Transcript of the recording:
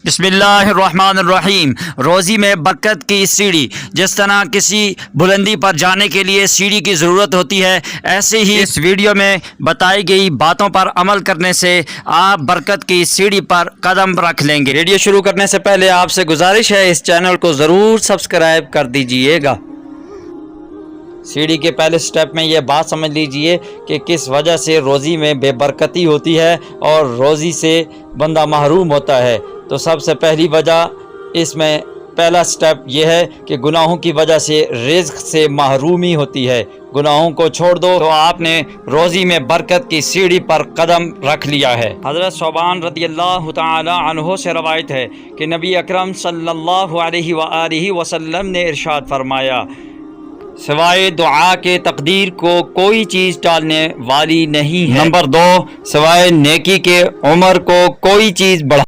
بسم اللہ الرحمن الرحیم۔ روزی میں برکت کی سیڑھی، جس طرح کسی بلندی پر جانے کے لیے سیڑھی کی ضرورت ہوتی ہے، ایسے ہی اس ویڈیو میں بتائی گئی باتوں پر عمل کرنے سے آپ برکت کی سیڑھی پر قدم رکھ لیں گے۔ ویڈیو شروع کرنے سے پہلے آپ سے گزارش ہے اس چینل کو ضرور سبسکرائب کر دیجئے گا۔ سیڑھی کے پہلے سٹیپ میں یہ بات سمجھ لیجئے کہ کس وجہ سے روزی میں بے برکتی ہوتی ہے اور روزی سے بندہ محروم ہوتا ہے۔ تو سب سے پہلی وجہ، اس میں پہلا سٹیپ یہ ہے کہ گناہوں کی وجہ سے رزق سے محرومی ہوتی ہے۔ گناہوں کو چھوڑ دو تو آپ نے روزی میں برکت کی سیڑھی پر قدم رکھ لیا ہے۔ حضرت ثوبان رضی اللہ تعالی عنہ سے روایت ہے کہ نبی اکرم صلی اللہ علیہ وآلہ وسلم نے ارشاد فرمایا، سوائے دعا کے تقدیر کو کوئی چیز ٹالنے والی نہیں ہے۔ نمبر 2، سوائے نیکی کے عمر کو کوئی چیز بڑھا